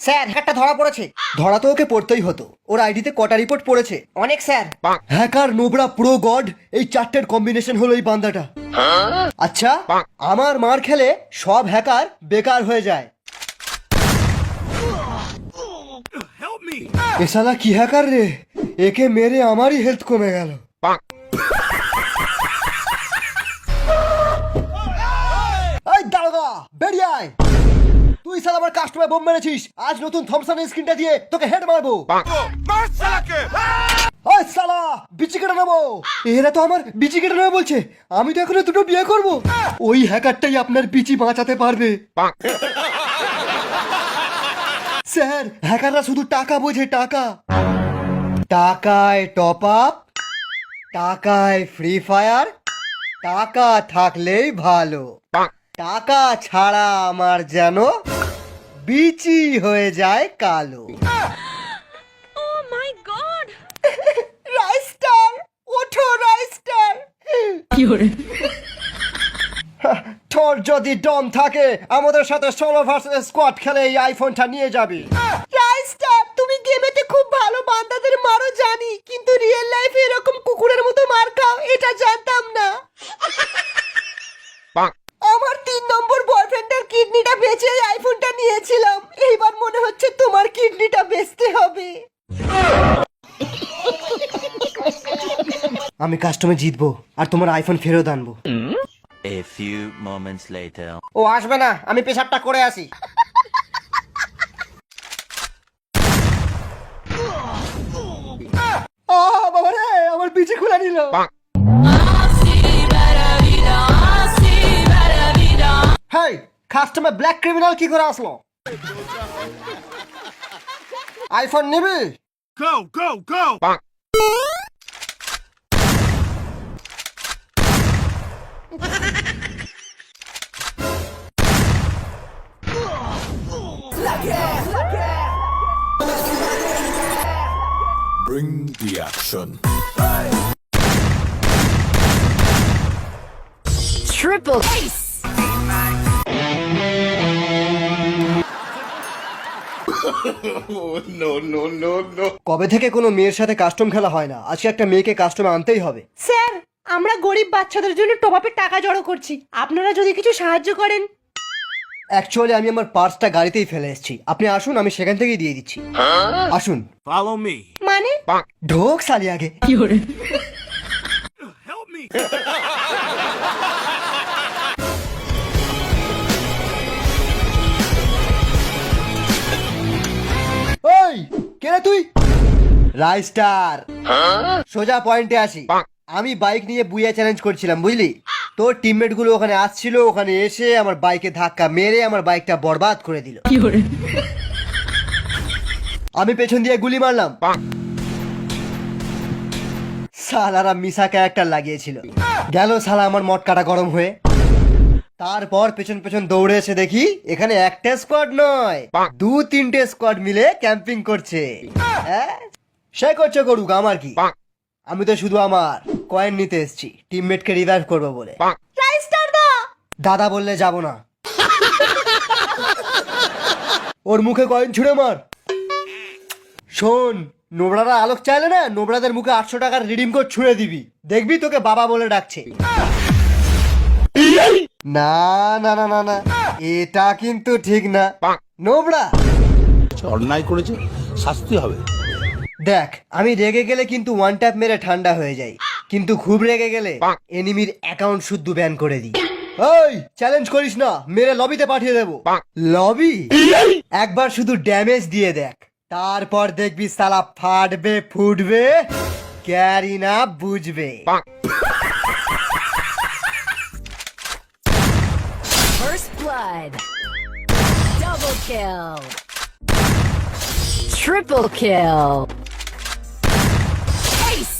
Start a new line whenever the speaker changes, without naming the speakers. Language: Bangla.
স্যার হ্যাকারটা ধরা পড়েছে।
ধরা তো ওকে পড়তেই হতো, ওর আইডিতে কটা রিপোর্ট পড়েছে?
অনেক sir.
Hacker, Nubra, pro, god, এই চারটের কম্বিনেশন হলো এই বান্দাটা। আচ্ছা, আমার মার খেলে সব হ্যাকার বেকার হয়ে যায়। এ শালা কি হ্যাকার রে, একে মেরে আমারই হেলথ কমে গেল। এই দারোগা, বেরিয়ে আয়। তুই শালা আমার কাস্টমার বোম মেরেছিস, আজ নতুন থমসনের স্ক্রিনটা দিয়ে তোকে হেড মারবো। ওই শালা, বিচি কেটে নেবো। এরা তো আমার বিচি কেটে নেবে বলছে, আমি তো এখনো দুটো বিয়ে করব। ওই হ্যাকারটাই আপনার বিচি বাঁচাতে পারবে। স্যার, হ্যাকাররা শুধু টাকা বোঝে, টাকা। টাকায় টপ আপ, টাকায় ফ্রি ফায়ার, টাকা থাকলেই ভালো। টাকা ছাড়া আমার যেন বিচি হয়ে যায় কালো।
Oh my god!
রাইস্টার, ওঠো রাইস্টার। তোর যদি দম থাকে আমাদের সাথে সোলো ভার্সেস স্কোয়াড খেলে এই আইফোনটা নিয়ে যাবি।
রাইস্টার, তুমি গেমেতে খুব ভালো বান্দাদের মারো জানি, কিন্তু রিয়েল লাইফে এরকম কুকুরের মতো মার খাও এটা জানতাম না। আমার 3 নম্বর বয়ফ্রেন্ডের কিডনিটা বেচে এই আইফোনটা নিয়েছিলাম, এইবার মনে হচ্ছে তোমার কিডনিটা বেচতে হবে।
আমি কাস্টমে জিতবো আর তোমার আইফোন ফেরত আনবো।
A few moments later.
ও আসবে না, আমি পেশাবটা করে আসি।
বাবা রে, আমার বিচি খুলে নিল। হেই, কাস্টমে ব্ল্যাক ক্রিমিনাল কি করে আসলো? আইফোন নিবি?
Go, go, go!
Bring the action.
Triple ace!
কবে থেকে কোনো মেয়ের সাথে কাস্টম খেলা হয় না, আজকে একটা মেয়েকে কাস্টমে আনতেই হবে।
স্যার, আমরা গরিব বাচ্চাদের জন্য টপ-আপের টাকা জড়ো করছি, আপনারা যদি কিছু সাহায্য করেন।
অ্যাকচুয়ালি আমি আমার পার্সটা গাড়িতেই ফেলে এসেছি, আপনি আসুন, আমি সেখান থেকেই দিয়ে দিচ্ছি। আসুন।
Follow me.
মানে?
ঢোক সালি আগে।
Help me!
ওই কে রে তুই? রাইস্টার, সোজা পয়েন্টে আসি। আমি বাইক নিয়ে বুইয়া চ্যালেঞ্জ করছিলাম, বুঝলি? তোর টিমমেট গুলো ওখানে আসছিল, ওখানে এসে আমার বাইকে ধাক্কা মেরে আমার বাইকটা বরবাদ করে দিল। আমি পেছন দিয়ে গুলি মারলাম, সালারা মিশা ক্যারেক্টার লাগিয়েছিল। গেল সালা আমার মট কাটা গরম হয়ে। তারপর পেছন পেছন দৌড়ে এসে দেখি এখানে একটা স্কোয়াড নয়, 2-3টে স্কোয়াড মিলে ক্যাম্পিং করছে। সে করছে করুক, আমার কি? আমি তো শুধু আমার কয়েন নিতে এসেছি, টিমমেটকে রিভাইভ করবো বলে।
রাইস্টার দা!
দাদা বললে যাব না। ওর মুখে কয়েন ছুঁড়ে মার। শোন, নোবরারা আলোক চাইলে না, নোবরাদের মুখে 800 টাকার রিডিম কোড ছুঁড়ে দিবি, দেখবি তোকে বাবা বলে ডাকছে। না না না না না, এটা কিন্তু ঠিক না। নোবরা
অন্যায় করেছে, শাস্তি হবে।
দেখ, আমি রেগে গেলে কিন্তু ওয়ান ট্যাপ মেরে ঠান্ডা হয়ে যাই, কিন্তু খুব রেগে গেলে এনিমির অ্যাকাউন্ট শুদ্ধ ব্যান করে দিই। ওই চ্যালেঞ্জ করিস না, মেরে লবিতে পাঠিয়ে দেবো। লবি? একবার শুধু ড্যামেজ দিয়ে দেখ, তারপর দেখবি সালা ফাটবে ফুটবে, ক্যারি না বুঝবে।
First blood! Double kill! Triple kill! Ace!